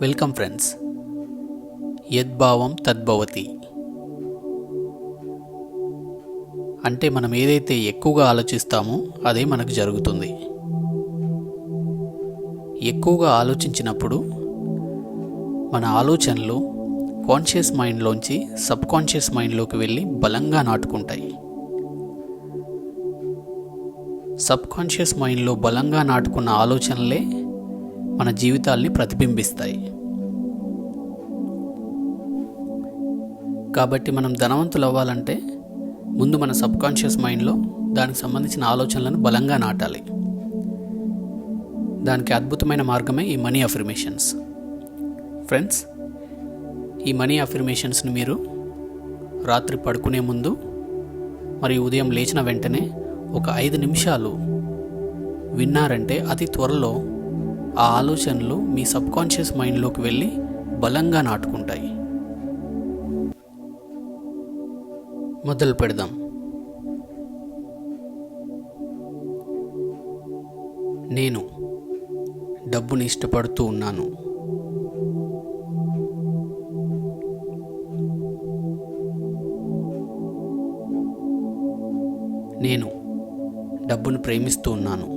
Welcome friends. యద్భావం తద్భవతి. అంటే మనం ఏదైతే ఎక్కువగా ఆలోచిస్తామో అదే మనకు జరుగుతుంది. ఎక్కువగా ఆలోచించినప్పుడు మన ఆలోచనలు కాన్షియస్ మైండ్లోంచి సబ్ కాన్షియస్ మైండ్లోకి వెళ్ళి బలంగా నాటుకుంటాయి. సబ్ కాన్షియస్ మైండ్లో బలంగా నాటుకున్న ఆలోచనలే మన జీవితాల్ని ప్రతిబింబిస్తాయి. కాబట్టి మనం ధనవంతులు అవ్వాలంటే ముందు మన సబ్ కాన్షియస్ మైండ్లో దానికి సంబంధించిన ఆలోచనలను బలంగా నాటాలి. దానికి అద్భుతమైన మార్గమే ఈ మనీ అఫర్మేషన్స్. ఫ్రెండ్స్, ఈ మనీ అఫర్మేషన్స్ని మీరు రాత్రి పడుకునే ముందు మరియు ఉదయం లేచిన వెంటనే ఒక 5 నిమిషాలు విన్నారంటే అతి త్వరలో ఆ ఆలోచనలు మీ సబ్ కాన్షియస్ మైండ్లోకి వెళ్ళి బలంగా నాటుకుంటాయి. మొదలు పెడదాం. నేను డబ్బుని ఇష్టపడుతూ ఉన్నాను. నేను డబ్బును ప్రేమిస్తూ ఉన్నాను.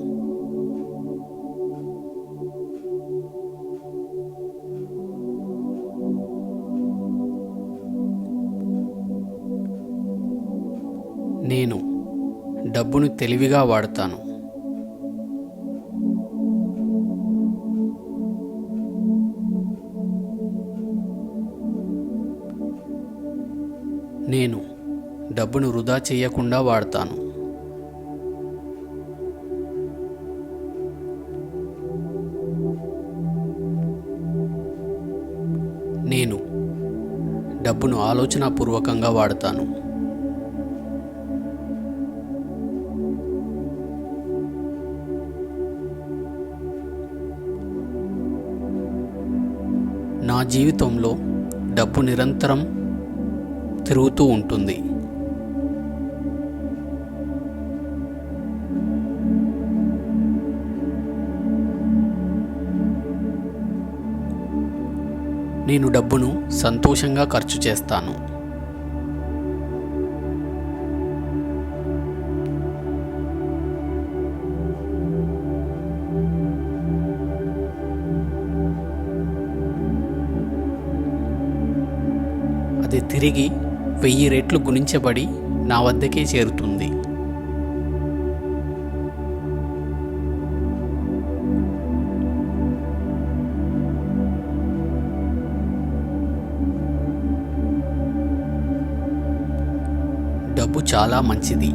నేను డబ్బును తెలివిగా వాడతాను. నేను డబ్బును వృధా చేయకుండా వాడతాను. నేను డబ్బును ఆలోచనాపూర్వకంగా వాడతాను. నా జీవితంలో డబ్బు నిరంతరం తిరుగుతూ ఉంటుంది. నేను డబ్బును సంతోషంగా ఖర్చు చేస్తాను. అది తిరిగి 1000 రెట్లు గుణించబడి నా వద్దకే చేరుతుంది. డబ్బు చాలా మంచిది.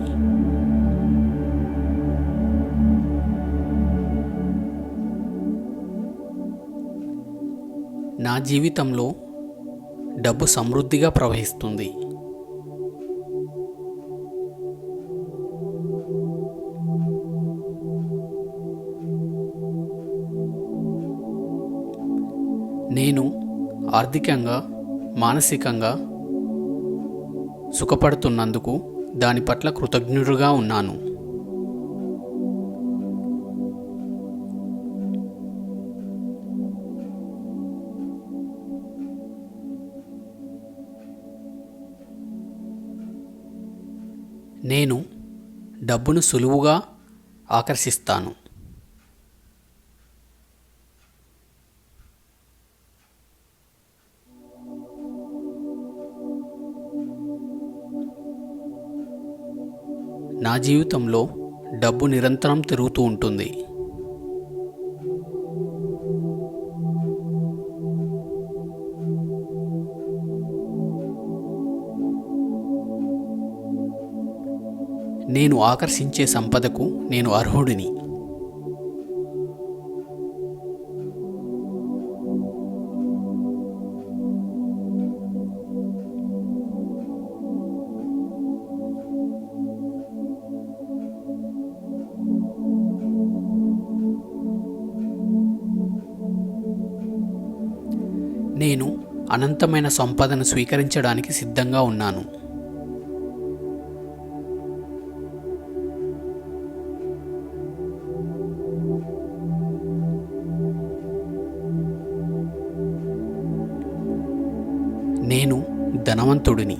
నా జీవితంలో డబ్బు సమృద్ధిగా ప్రవహిస్తుంది. నేను ఆర్థికంగా, మానసికంగా సుఖపడుతున్నందుకు దాని పట్ల కృతజ్ఞుడిగా ఉన్నాను. నేను డబ్బును సులువుగా ఆకర్షిస్తాను. నా జీవితంలో డబ్బు నిరంతరం తిరుగుతూ ఉంటుంది. నేను ఆకర్షించే సంపదకు నేను అర్హుడిని. నేను అనంతమైన సంపదను స్వీకరించడానికి సిద్ధంగా ఉన్నాను. నేను ధనవంతుడిని.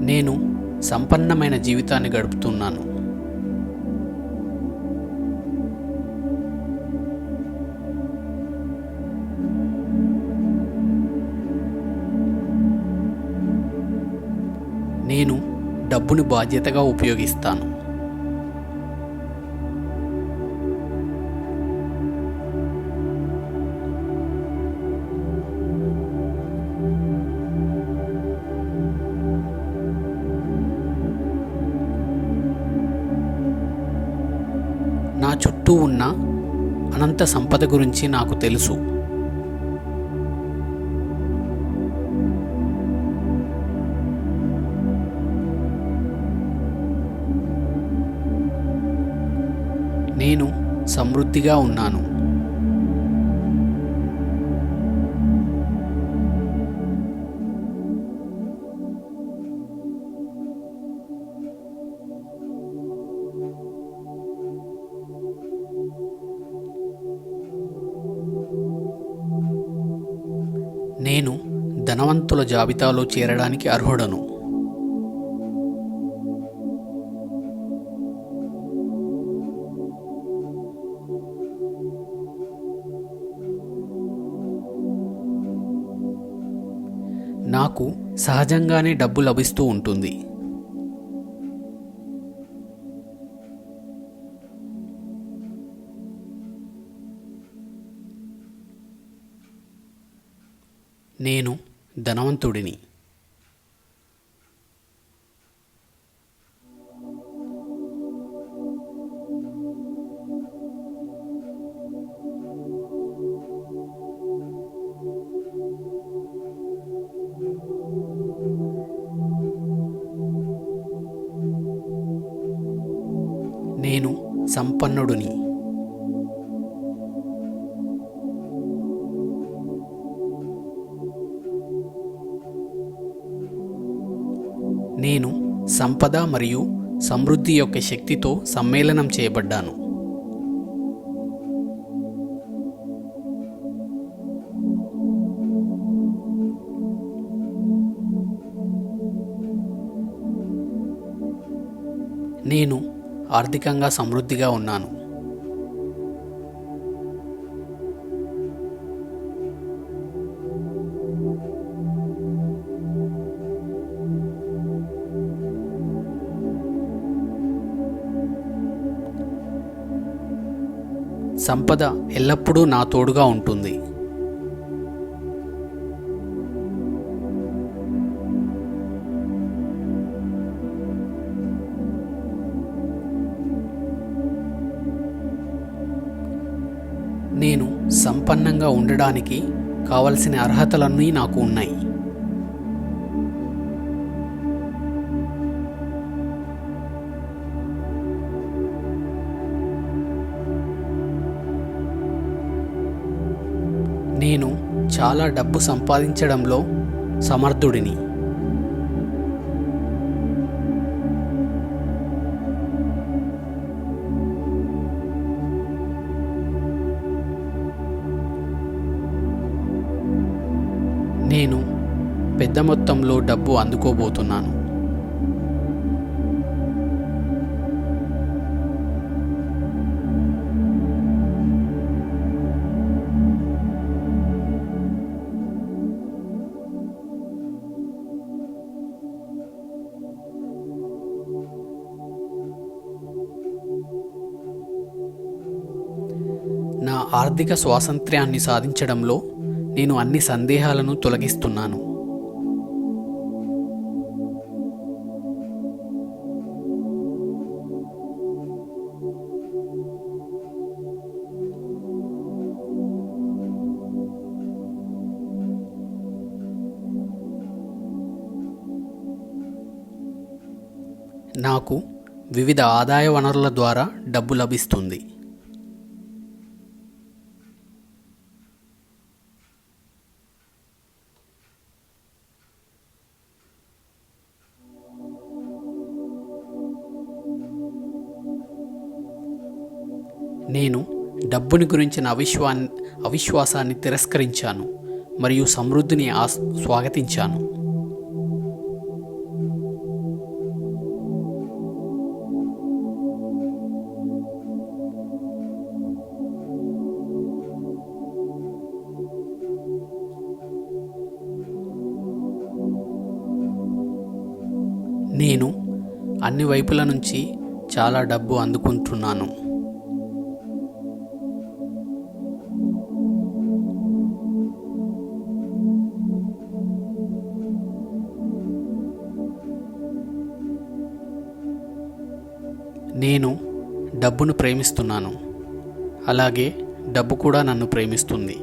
నేను సంపన్నమైన జీవితాన్ని గడుపుతున్నాను. నేను డబ్బుని బాధ్యతగా ఉపయోగిస్తాను. నా చుట్టూ ఉన్న అనంత సంపద గురించి నాకు తెలుసు. నేను సమృద్ధిగా ఉన్నాను. నేను ధనవంతుల జాబితాలో చేరడానికి అర్హుడను. నాకు సహజంగానే డబ్బు లభిస్తూ ఉంటుంది. నేను ధనవంతుడిని. నేను సంపన్నుడిని. నేను సంపద మరియు సమృద్ధి యొక్క శక్తితో సమ్మేళనం చేయబడ్డాను. నేను ఆర్థికంగా సమృద్ధిగా ఉన్నాను. సంపద ఎల్లప్పుడూ నా తోడుగా ఉంటుంది. నేను సంపన్నంగా ఉండడానికి కావలసిన అర్హతలన్నీ నాకు ఉన్నాయి. నేను చాలా డబ్బు సంపాదించడంలో సమర్థుడిని. నేను పెద్ద మొత్తంలో డబ్బు అందుకోబోతున్నాను. నా ఆర్థిక స్వాతంత్ర్యాన్ని సాధించడంలో నేను అన్ని సందేహాలను తొలగిస్తున్నాను. నాకు వివిధ ఆదాయ వనరుల ద్వారా డబ్బు లభిస్తుంది. నేను డబ్బుని గురించిన అవిశ్వాసాన్ని తిరస్కరించాను మరియు సమృద్ధిని స్వాగతించాను. నేను అన్ని వైపుల నుంచి చాలా డబ్బు అందుకుంటున్నాను. నేను డబ్బును ప్రేమిస్తున్నాను, అలాగే డబ్బు కూడా నన్ను ప్రేమిస్తుంది.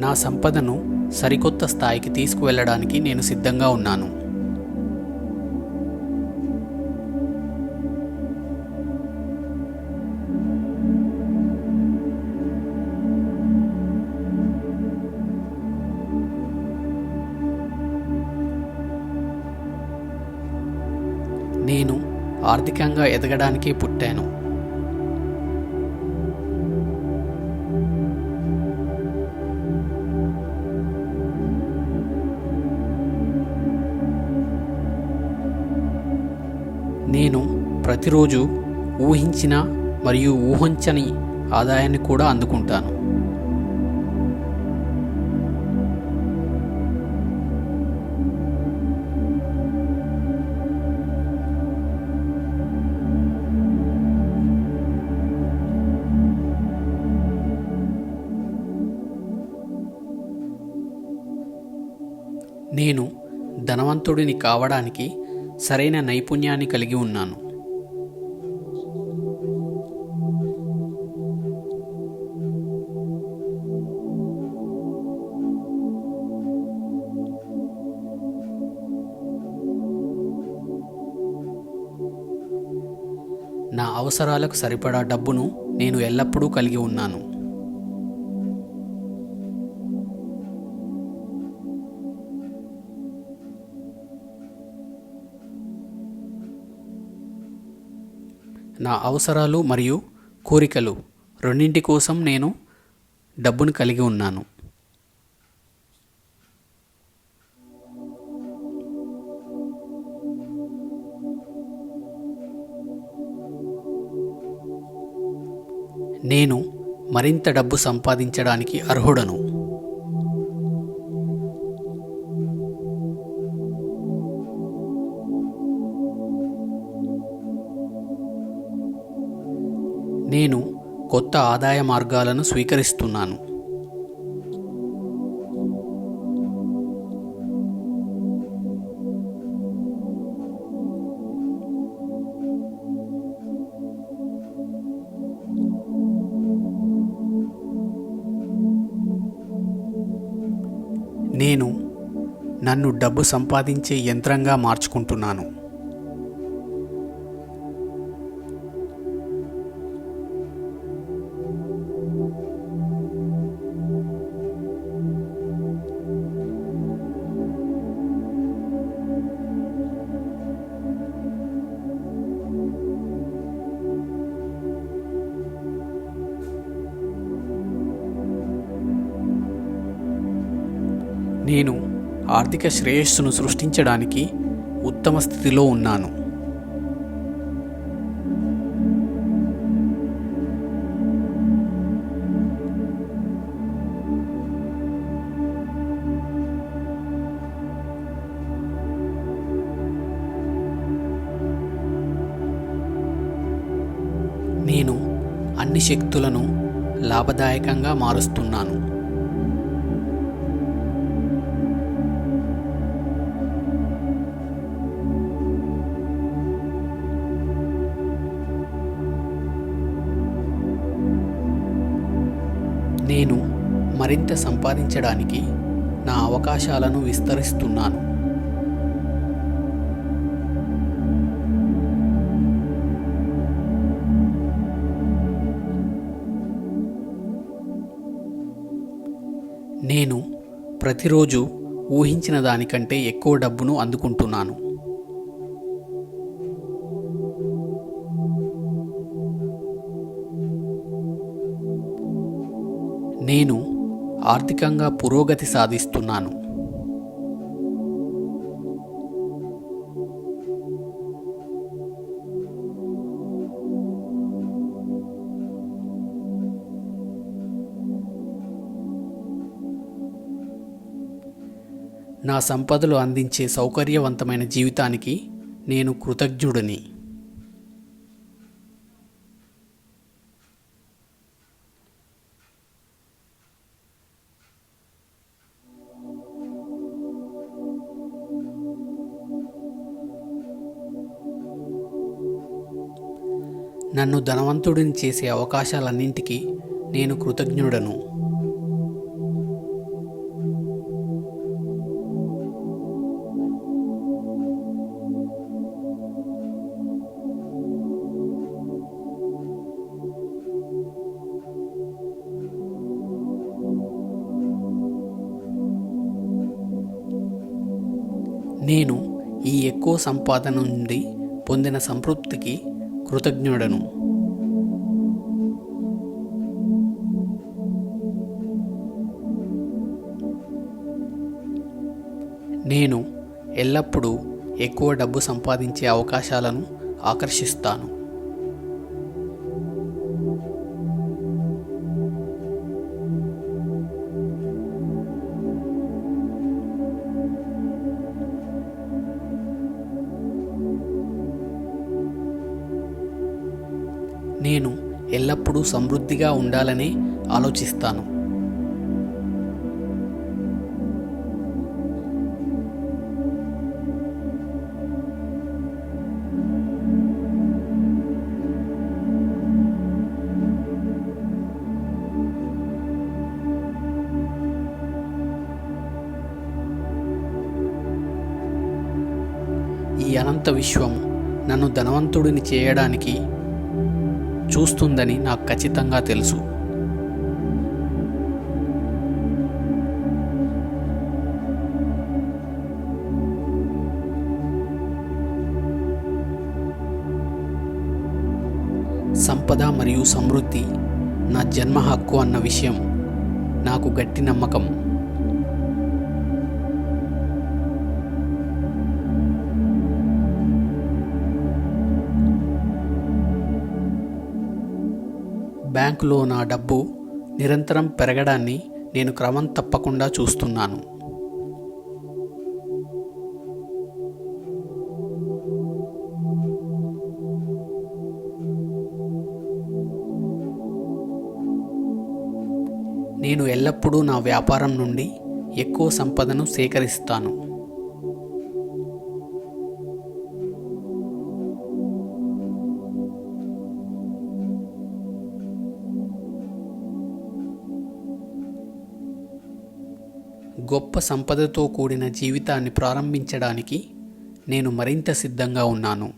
నా సంపదను సరికొత్త స్థాయికి తీసుకువెళ్ళడానికి నేను సిద్ధంగా ఉన్నాను. నేను ఆర్థికంగా ఎదగడానికే పుట్టాను. నేను ప్రతిరోజు ఊహించిన మరియు ఊహించని ఆదాయాన్ని కూడా అందుకుంటాను. నేను ధనవంతుడిని కావడానికి సరైన నైపుణ్యాన్ని కలిగి ఉన్నాను. నా అవసరాలకు సరిపడా డబ్బును నేను ఎల్లప్పుడూ కలిగి ఉన్నాను. నా అవసరాలు మరియు కోరికలు రెండింటి కోసం నేను డబ్బును కలిగి ఉన్నాను. నేను మరింత డబ్బు సంపాదించడానికి అర్హుడను. నేను కొత్త ఆదాయ మార్గాలను స్వీకరిస్తున్నాను. నేను నన్ను డబ్బు సంపాదించే యంత్రంగా మార్చుకుంటున్నాను. నేను ఆర్థిక శ్రేయస్సును సృష్టించడానికి ఉత్తమ స్థితిలో ఉన్నాను. నేను అన్ని శక్తులను లాభదాయకంగా మారుస్తున్నాను. నేను మరింత సంపాదించడానికి నా అవకాశాలను విస్తరిస్తున్నాను. ప్రతిరోజు ఊహించిన దానికంటే ఎక్కువ డబ్బును అందుకుంటున్నాను. నేను ఆర్థికంగా పురోగతి సాధిస్తున్నాను. నా సంపదలు అందించే సౌకర్యవంతమైన జీవితానికి నేను కృతజ్ఞుడిని. నన్ను ధనవంతుడిని చేసే అవకాశాలన్నింటికీ నేను కృతజ్ఞుడను. నేను ఈ ఎక్కువ సంపాదన నుండి పొందిన సంతృప్తికి కృతజ్ఞుడను. నేను ఎల్లప్పుడూ ఎక్కువ డబ్బు సంపాదించే అవకాశాలను ఆకర్షిస్తాను. నేను ఎల్లప్పుడూ సమృద్ధిగా ఉండాలని ఆలోచిస్తాను. ఈ అనంత విశ్వం నన్ను ధనవంతుడిని చేయడానికి చూస్తుందని నాకు ఖచ్చితంగా తెలుసు. సంపద మరియు సమృద్ధి నా జన్మ హక్కు అన్న విషయం నాకు గట్టి నమ్మకం. బ్యాంకులో నా డబ్బు నిరంతరం పెరగడాన్ని నేను క్రమం తప్పకుండా చూస్తున్నాను. నేను ఎల్లప్పుడూ నా వ్యాపారం నుండి ఎక్కువ సంపదను సేకరిస్తాను. గొప్ప సంపదతో కూడిన జీవితాన్ని ప్రారంభించడానికి నేను మరింత సిద్ధంగా ఉన్నాను.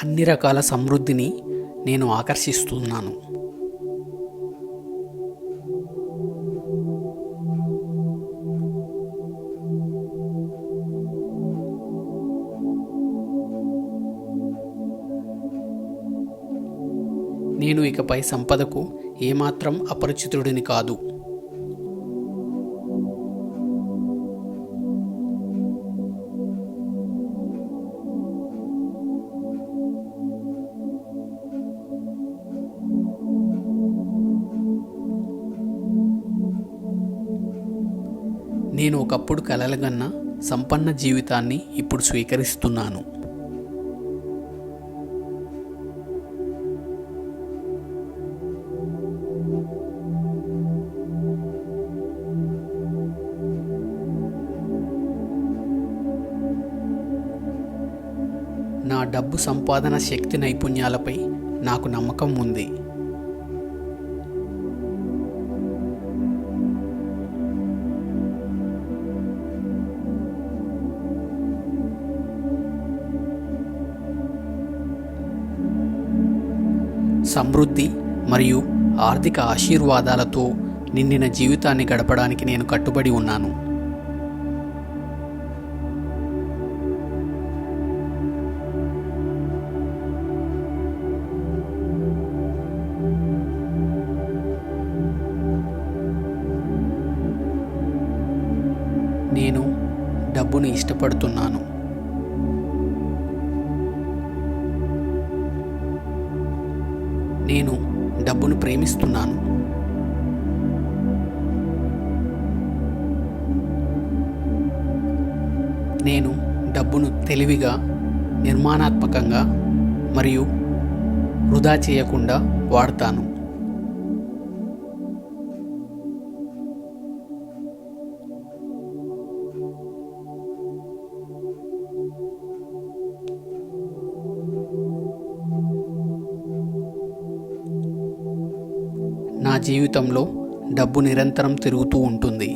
అన్ని రకాల సమృద్ధిని నేను ఆకర్షిస్తున్నాను. నేను ఇకపై సంపదకు ఏమాత్రం అపరిచితుడిని కాదు. నేను ఒకప్పుడు కలలుగన్న సంపన్న జీవితాన్ని ఇప్పుడు స్వీకరిస్తున్నాను. నా డబ్బు సంపాదన శక్తి నైపుణ్యాలపై నాకు నమ్మకం ఉంది. సమృద్ధి మరియు ఆర్థిక ఆశీర్వాదాలతో నిండిన జీవితాన్ని గడపడానికి నేను కట్టుబడి ఉన్నాను. నేను డబ్బును ఇష్టపడుతున్నాను. నేను డబ్బును ప్రేమిస్తున్నాను. నేను డబ్బును తెలివిగా, నిర్మాణాత్మకంగా మరియు వృధా చేయకుండా వాడతాను. నా జీవితంలో డబ్బు నిరంతరం తిరుగుతూ ఉంటుంది.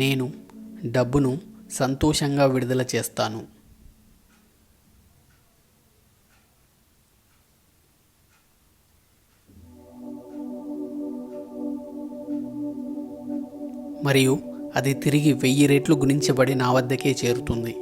నేను డబ్బును సంతోషంగా విడుదల చేస్తాను. మరియు అది తిరిగి 1000 రెట్లు గుణించబడి నా వద్దకే చేరుతుంది.